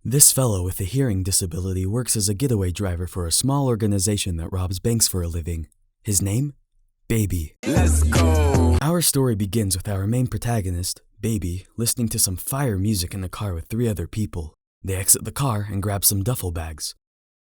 This fellow with a hearing disability works as a getaway driver for a small organization that robs banks for a living. His name? Baby. Let's go! Our story begins with our main protagonist, Baby, listening to some fire music in the car with 3 other people. They exit the car and grab some duffel bags.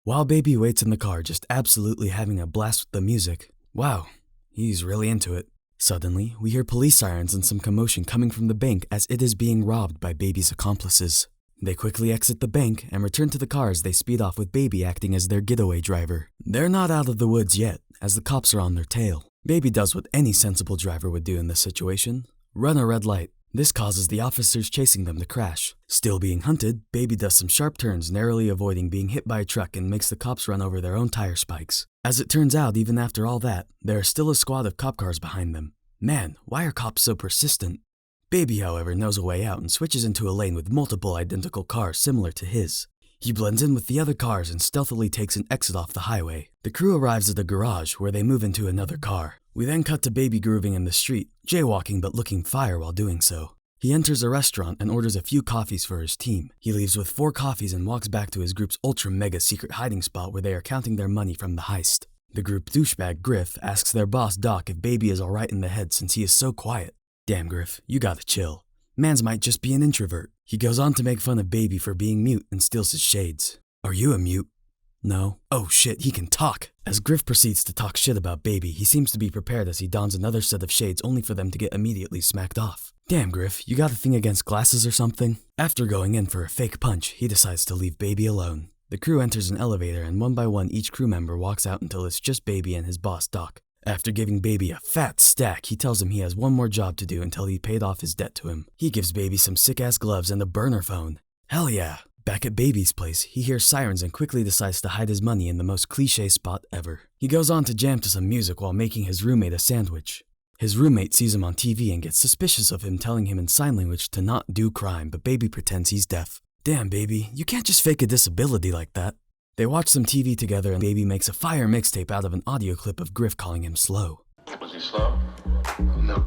While Baby waits in the car just absolutely having a blast with the music, wow, he's really into it. Suddenly, we hear police sirens and some commotion coming from the bank as it is being robbed by Baby's accomplices. They quickly exit the bank and return to the car as they speed off with Baby acting as their getaway driver. They're not out of the woods yet, as the cops are on their tail. Baby does what any sensible driver would do in this situation: run a red light. This causes the officers chasing them to crash. Still being hunted, Baby does some sharp turns, narrowly avoiding being hit by a truck, and makes the cops run over their own tire spikes. As it turns out, even after all that, there are still a squad of cop cars behind them. Man, why are cops so persistent? Baby, however, knows a way out and switches into a lane with multiple identical cars similar to his. He blends in with the other cars and stealthily takes an exit off the highway. The crew arrives at a garage where they move into another car. We then cut to Baby grooving in the street, jaywalking but looking fire while doing so. He enters a restaurant and orders a few coffees for his team. He leaves with 4 coffees and walks back to his group's ultra-mega secret hiding spot where they are counting their money from the heist. The group douchebag Griff asks their boss Doc if Baby is alright in the head since he is so quiet. Damn, Griff, you gotta chill. Mans might just be an introvert. He goes on to make fun of Baby for being mute and steals his shades. Are you a mute? No. Oh shit, he can talk! As Griff proceeds to talk shit about Baby, he seems to be prepared as he dons another set of shades only for them to get immediately smacked off. Damn, Griff, you got a thing against glasses or something? After going in for a fake punch, he decides to leave Baby alone. The crew enters an elevator and one by one each crew member walks out until it's just Baby and his boss Doc. After giving Baby a fat stack, he tells him he has one more job to do until he paid off his debt to him. He gives Baby some sick-ass gloves and a burner phone. Hell yeah! Back at Baby's place, he hears sirens and quickly decides to hide his money in the most cliché spot ever. He goes on to jam to some music while making his roommate a sandwich. His roommate sees him on TV and gets suspicious of him, telling him in sign language to not do crime, but Baby pretends he's deaf. Damn, Baby, you can't just fake a disability like that. They watch some TV together and Baby makes a fire mixtape out of an audio clip of Griff calling him slow. Was he slow? No.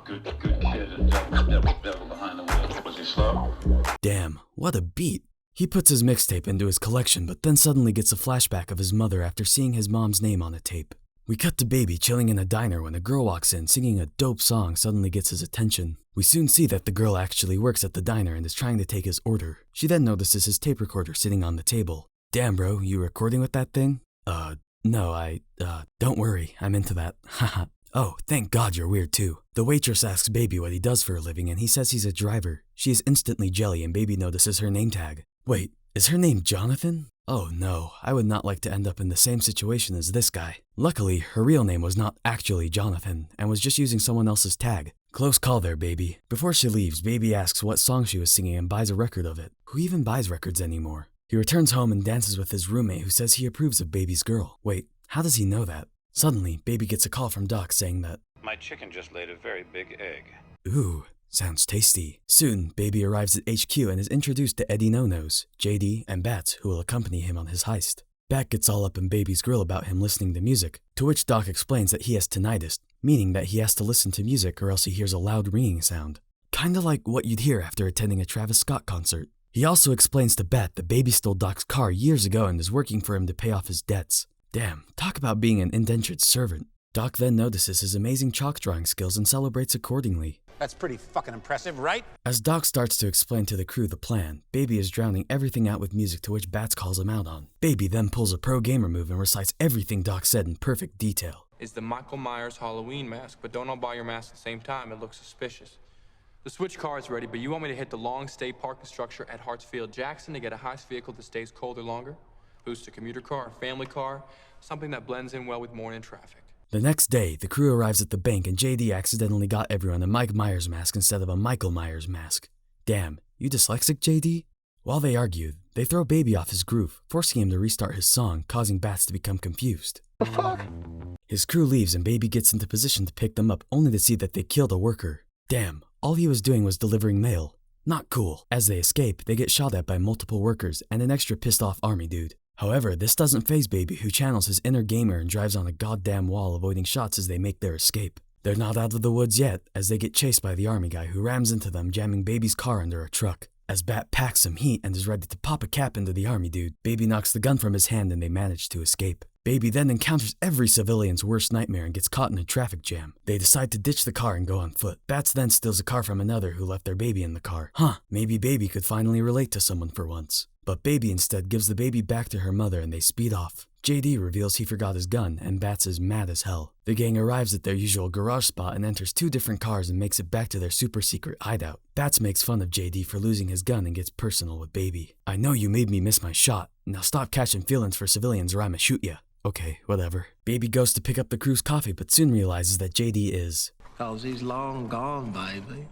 Good kid. Devil behind the wheel. Was he slow? Damn, what a beat. He puts his mixtape into his collection, but then suddenly gets a flashback of his mother after seeing his mom's name on a tape. We cut to Baby chilling in a diner when a girl walks in singing a dope song suddenly gets his attention. We soon see that the girl actually works at the diner and is trying to take his order. She then notices his tape recorder sitting on the table. Damn, bro, you recording with that thing? No, don't worry, I'm into that. Haha. Oh, thank God you're weird too. The waitress asks Baby what he does for a living and he says he's a driver. She is instantly jelly and Baby notices her name tag. Wait, is her name Jonathan? Oh no, I would not like to end up in the same situation as this guy. Luckily, her real name was not actually Jonathan and was just using someone else's tag. Close call there, Baby. Before she leaves, Baby asks what song she was singing and buys a record of it. Who even buys records anymore? He returns home and dances with his roommate who says he approves of Baby's girl. Wait, how does he know that? Suddenly, Baby gets a call from Doc saying that my chicken just laid a very big egg. Ooh, sounds tasty. Soon, Baby arrives at HQ and is introduced to Eddie No-Nos, JD, and Bats, who will accompany him on his heist. Bat gets all up in Baby's grill about him listening to music, to which Doc explains that he has tinnitus, meaning that he has to listen to music or else he hears a loud ringing sound. Kinda like what you'd hear after attending a Travis Scott concert. He also explains to Bat that Baby stole Doc's car years ago and is working for him to pay off his debts. Damn, talk about being an indentured servant. Doc then notices his amazing chalk drawing skills and celebrates accordingly. That's pretty fucking impressive, right? As Doc starts to explain to the crew the plan, Baby is drowning everything out with music to which Bats calls him out on. Baby then pulls a pro gamer move and recites everything Doc said in perfect detail. It's the Michael Myers Halloween mask, but don't all buy your mask at the same time, it looks suspicious. The switch car is ready, but you want me to hit the long stay parking structure at Hartsfield Jackson to get a heist vehicle that stays colder longer? Boost a commuter car, a family car, something that blends in well with morning traffic. The next day, the crew arrives at the bank and JD accidentally got everyone a Mike Myers mask instead of a Michael Myers mask. Damn, you dyslexic, JD? While they argue, they throw Baby off his groove, forcing him to restart his song, causing Bats to become confused. The fuck? His crew leaves and Baby gets into position to pick them up only to see that they killed a worker. Damn, all he was doing was delivering mail. Not cool. As they escape, they get shot at by multiple workers and an extra pissed off army dude. However, this doesn't faze Baby, who channels his inner gamer and drives on a goddamn wall avoiding shots as they make their escape. They're not out of the woods yet, as they get chased by the army guy who rams into them, jamming Baby's car under a truck. As Bat packs some heat and is ready to pop a cap into the army dude, Baby knocks the gun from his hand and they manage to escape. Baby then encounters every civilian's worst nightmare and gets caught in a traffic jam. They decide to ditch the car and go on foot. Bats then steals a car from another who left their baby in the car. Maybe Baby could finally relate to someone for once. But Baby instead gives the baby back to her mother and they speed off. JD reveals he forgot his gun and Bats is mad as hell. The gang arrives at their usual garage spot and enters 2 different cars and makes it back to their super secret hideout. Bats makes fun of JD for losing his gun and gets personal with Baby. I know you made me miss my shot. Now stop catching feelings for civilians or I'ma shoot ya. Okay, whatever. Baby goes to pick up the crew's coffee but soon realizes that JD is... 'Cause he's long gone, baby.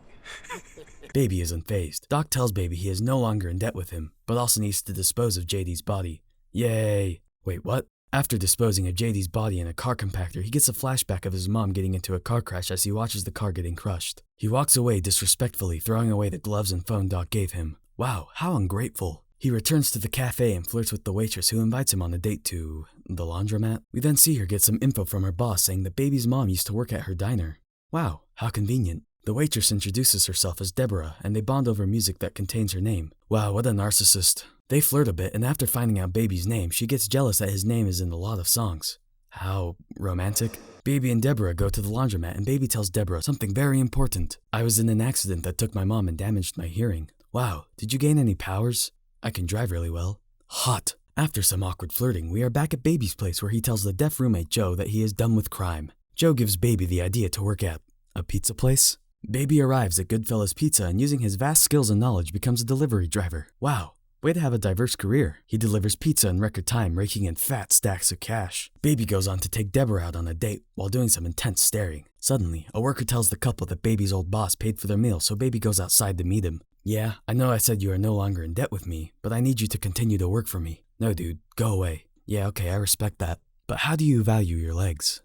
Baby is unfazed. Doc tells Baby he is no longer in debt with him, but also needs to dispose of JD's body. Yay! Wait, what? After disposing of JD's body in a car compactor, he gets a flashback of his mom getting into a car crash as he watches the car getting crushed. He walks away disrespectfully, throwing away the gloves and phone Doc gave him. Wow, how ungrateful. He returns to the cafe and flirts with the waitress who invites him on a date to... the laundromat. We then see her get some info from her boss saying that Baby's mom used to work at her diner. Wow, how convenient. The waitress introduces herself as Deborah and they bond over music that contains her name. Wow, what a narcissist. They flirt a bit and after finding out Baby's name, she gets jealous that his name is in a lot of songs. How romantic. Baby and Deborah go to the laundromat and Baby tells Deborah something very important. I was in an accident that took my mom and damaged my hearing. Wow, did you gain any powers? I can drive really well. Hot. After some awkward flirting, we are back at Baby's place where he tells the deaf roommate Joe that he is done with crime. Joe gives Baby the idea to work at a pizza place. Baby arrives at Goodfellas Pizza and using his vast skills and knowledge becomes a delivery driver. Wow, way to have a diverse career. He delivers pizza in record time, raking in fat stacks of cash. Baby goes on to take Deborah out on a date while doing some intense staring. Suddenly, a worker tells the couple that Baby's old boss paid for their meal, so Baby goes outside to meet him. Yeah, I know I said you are no longer in debt with me, but I need you to continue to work for me. No, dude, go away. Yeah, okay, I respect that. But how do you value your legs?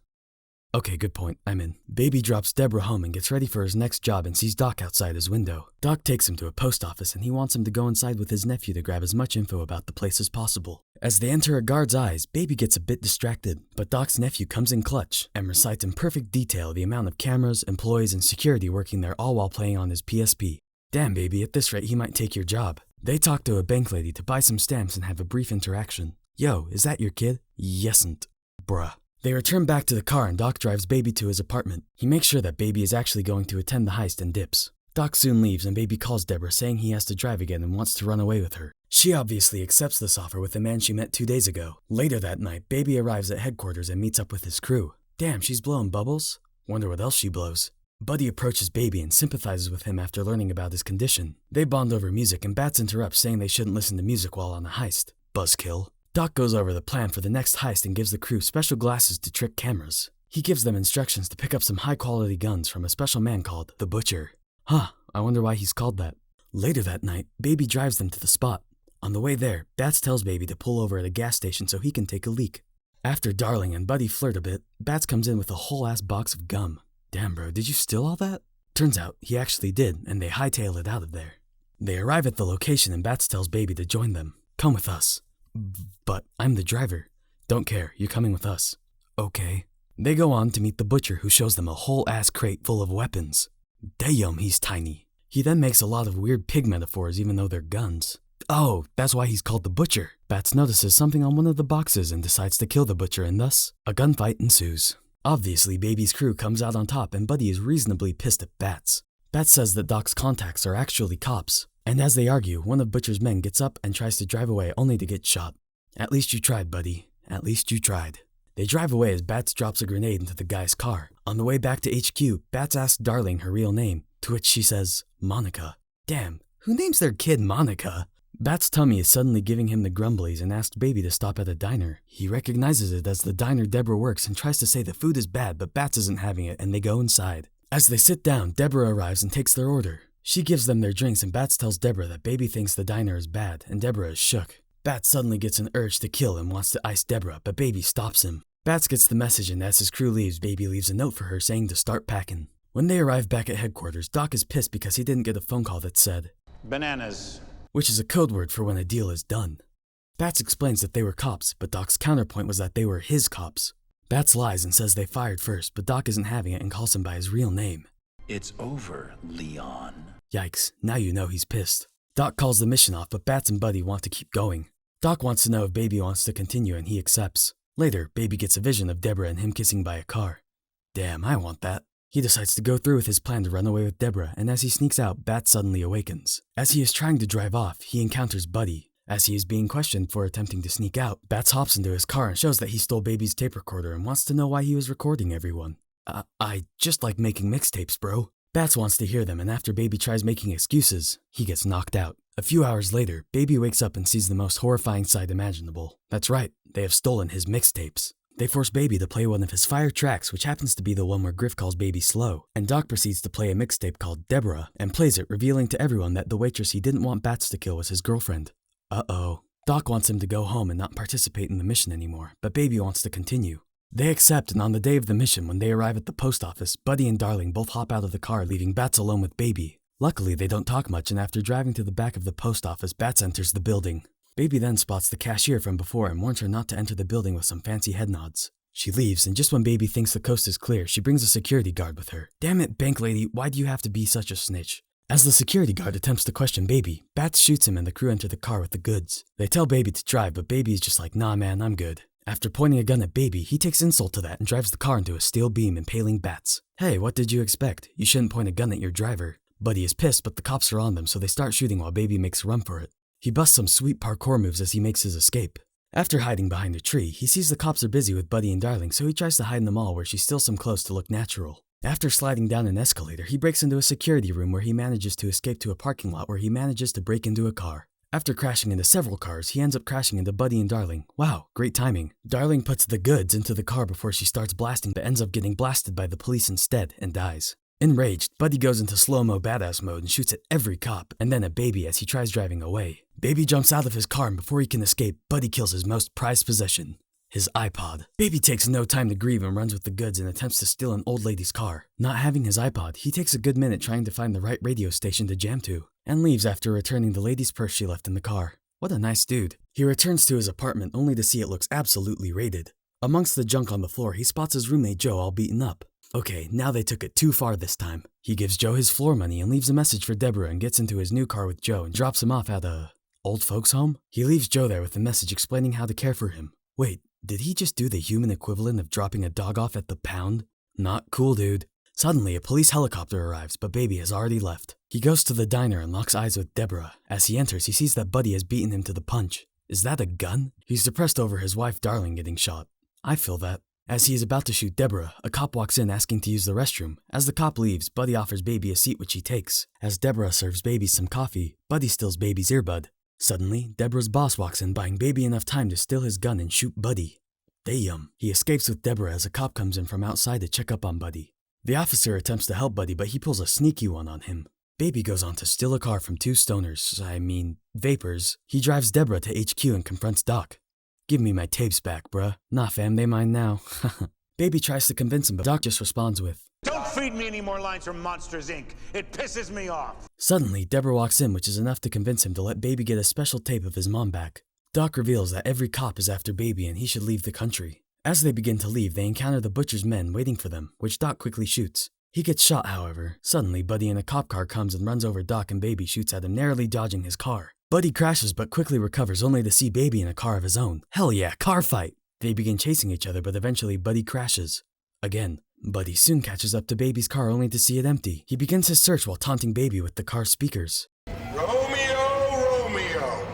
Okay, good point, I'm in. Baby drops Deborah home and gets ready for his next job and sees Doc outside his window. Doc takes him to a post office and he wants him to go inside with his nephew to grab as much info about the place as possible. As they enter a guard's eyes, Baby gets a bit distracted, but Doc's nephew comes in clutch and recites in perfect detail the amount of cameras, employees, and security working there all while playing on his PSP. Damn, Baby, at this rate he might take your job. They talk to a bank lady to buy some stamps and have a brief interaction. Yo, is that your kid? Yesn't. Bruh. They return back to the car and Doc drives Baby to his apartment. He makes sure that Baby is actually going to attend the heist and dips. Doc soon leaves and Baby calls Deborah saying he has to drive again and wants to run away with her. She obviously accepts this offer with the man she met 2 days ago. Later that night, Baby arrives at headquarters and meets up with his crew. Damn, she's blowing bubbles? Wonder what else she blows. Buddy approaches Baby and sympathizes with him after learning about his condition. They bond over music and Bats interrupts saying they shouldn't listen to music while on a heist. Buzzkill. Doc goes over the plan for the next heist and gives the crew special glasses to trick cameras. He gives them instructions to pick up some high-quality guns from a special man called the Butcher. I wonder why he's called that. Later that night, Baby drives them to the spot. On the way there, Bats tells Baby to pull over at a gas station so he can take a leak. After Darling and Buddy flirt a bit, Bats comes in with a whole-ass box of gum. Damn bro, did you steal all that? Turns out, he actually did, and they hightail it out of there. They arrive at the location and Bats tells Baby to join them. Come with us. But I'm the driver. Don't care, you're coming with us. Okay. They go on to meet the Butcher who shows them a whole ass crate full of weapons. Damn, he's tiny. He then makes a lot of weird pig metaphors even though they're guns. Oh, that's why he's called the Butcher. Bats notices something on one of the boxes and decides to kill the Butcher and thus, a gunfight ensues. Obviously, Baby's crew comes out on top and Buddy is reasonably pissed at Bats. Bats says that Doc's contacts are actually cops. And as they argue, one of Butcher's men gets up and tries to drive away only to get shot. At least you tried, buddy. At least you tried. They drive away as Bats drops a grenade into the guy's car. On the way back to HQ, Bats asks Darling her real name, to which she says, Monica. Damn, who names their kid Monica? Bats' tummy is suddenly giving him the grumblies and asks Baby to stop at a diner. He recognizes it as the diner Deborah works and tries to say the food is bad, but Bats isn't having it and they go inside. As they sit down, Deborah arrives and takes their order. She gives them their drinks and Bats tells Deborah that Baby thinks the diner is bad and Deborah is shook. Bats suddenly gets an urge to kill and wants to ice Deborah, but Baby stops him. Bats gets the message and as his crew leaves, Baby leaves a note for her saying to start packing. When they arrive back at headquarters, Doc is pissed because he didn't get a phone call that said, Bananas. which is a code word for when a deal is done. Bats explains that they were cops, but Doc's counterpoint was that they were his cops. Bats lies and says they fired first, but Doc isn't having it and calls him by his real name. It's over, Leon. Yikes, now you know he's pissed. Doc calls the mission off, but Bats and Buddy want to keep going. Doc wants to know if Baby wants to continue and he accepts. Later, Baby gets a vision of Deborah and him kissing by a car. Damn, I want that. He decides to go through with his plan to run away with Deborah, and as he sneaks out, Bats suddenly awakens. As he is trying to drive off, he encounters Buddy. As he is being questioned for attempting to sneak out, Bats hops into his car and shows that he stole Baby's tape recorder and wants to know why he was recording everyone. I just like making mixtapes, bro. Bats wants to hear them, and after Baby tries making excuses, he gets knocked out. A few hours later, Baby wakes up and sees the most horrifying sight imaginable. That's right, they have stolen his mixtapes. They force Baby to play one of his fire tracks, which happens to be the one where Griff calls Baby slow, and Doc proceeds to play a mixtape called Deborah, and plays it, revealing to everyone that the waitress he didn't want Bats to kill was his girlfriend. Uh-oh. Doc wants him to go home and not participate in the mission anymore, but Baby wants to continue. They accept, and on the day of the mission, when they arrive at the post office, Buddy and Darling both hop out of the car, leaving Bats alone with Baby. Luckily, they don't talk much, and after driving to the back of the post office, Bats enters the building. Baby then spots the cashier from before and warns her not to enter the building with some fancy head nods. She leaves, and just when Baby thinks the coast is clear, she brings a security guard with her. Damn it, bank lady, why do you have to be such a snitch? As the security guard attempts to question Baby, Bats shoots him and the crew enter the car with the goods. They tell Baby to drive, but Baby is just like, nah man, I'm good. After pointing a gun at Baby, he takes insult to that and drives the car into a steel beam, impaling Bats. Hey, what did you expect? You shouldn't point a gun at your driver. Buddy is pissed, but the cops are on them, so they start shooting while Baby makes a run for it. He busts some sweet parkour moves as he makes his escape. After hiding behind a tree, he sees the cops are busy with Buddy and Darling, so he tries to hide in the mall where she steals some clothes to look natural. After sliding down an escalator, he breaks into a security room where he manages to escape to a parking lot where he manages to break into a car. After crashing into several cars, he ends up crashing into Buddy and Darling. Wow, great timing. Darling puts the goods into the car before she starts blasting, but ends up getting blasted by the police instead and dies. Enraged, Buddy goes into slow-mo badass mode and shoots at every cop, and then at Baby as he tries driving away. Baby jumps out of his car, and before he can escape, Buddy kills his most prized possession, his iPod. Baby takes no time to grieve and runs with the goods and attempts to steal an old lady's car. Not having his iPod, he takes a good minute trying to find the right radio station to jam to, and leaves after returning the lady's purse she left in the car. What a nice dude. He returns to his apartment only to see it looks absolutely raided. Amongst the junk on the floor, he spots his roommate Joe all beaten up. Okay, now they took it too far this time. He gives Joe his floor money and leaves a message for Deborah and gets into his new car with Joe and drops him off at a old folks home? He leaves Joe there with a message explaining how to care for him. Wait, did he just do the human equivalent of dropping a dog off at the pound? Not cool, dude. Suddenly, a police helicopter arrives, but Baby has already left. He goes to the diner and locks eyes with Deborah. As he enters, he sees that Buddy has beaten him to the punch. Is that a gun? He's depressed over his wife Darling getting shot. I feel that. As he is about to shoot Deborah, a cop walks in asking to use the restroom. As the cop leaves, Buddy offers Baby a seat which he takes. As Deborah serves Baby some coffee, Buddy steals Baby's earbud. Suddenly, Deborah's boss walks in, buying Baby enough time to steal his gun and shoot Buddy. Damn. He escapes with Deborah as a cop comes in from outside to check up on Buddy. The officer attempts to help Buddy, but he pulls a sneaky one on him. Baby goes on to steal a car from two vapors. He drives Deborah to HQ and confronts Doc. Give me my tapes back, bruh. Nah fam, they mine now. Baby tries to convince him, but Doc just responds with, Don't feed me any more lines from Monsters, Inc. It pisses me off. Suddenly, Deborah walks in, which is enough to convince him to let Baby get a special tape of his mom back. Doc reveals that every cop is after Baby and he should leave the country. As they begin to leave, they encounter the butcher's men waiting for them, which Doc quickly shoots. He gets shot, however. Suddenly, Buddy in a cop car comes and runs over Doc, and Baby shoots at him, narrowly dodging his car. Buddy crashes but quickly recovers, only to see Baby in a car of his own. Hell yeah, car fight! They begin chasing each other, but eventually Buddy crashes. Again. Buddy soon catches up to Baby's car only to see it empty. He begins his search while taunting Baby with the car's speakers. Romeo, Romeo,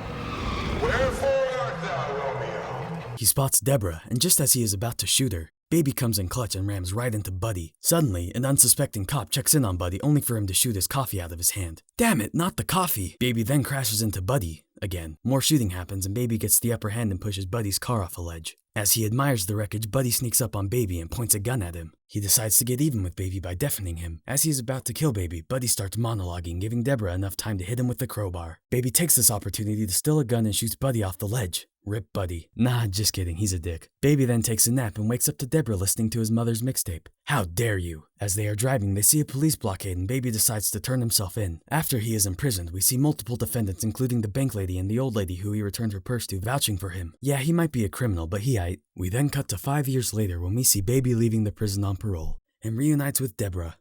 wherefore art thou, Romeo? He spots Deborah, and just as he is about to shoot her, Baby comes in clutch and rams right into Buddy. Suddenly, an unsuspecting cop checks in on Buddy only for him to shoot his coffee out of his hand. Damn it, not the coffee! Baby then crashes into Buddy. Again, more shooting happens and Baby gets the upper hand and pushes Buddy's car off a ledge. As he admires the wreckage, Buddy sneaks up on Baby and points a gun at him. He decides to get even with Baby by deafening him. As he is about to kill Baby, Buddy starts monologuing, giving Deborah enough time to hit him with the crowbar. Baby takes this opportunity to steal a gun and shoots Buddy off the ledge. Rip Buddy. Nah, just kidding, he's a dick. Baby then takes a nap and wakes up to Deborah listening to his mother's mixtape. How dare you! As they are driving, they see a police blockade and Baby decides to turn himself in. After he is imprisoned, we see multiple defendants including the bank lady and the old lady who he returned her purse to, vouching for him. Yeah, he might be a criminal, but he aight. We then cut to 5 years later when we see Baby leaving the prison on parole and reunites with Deborah.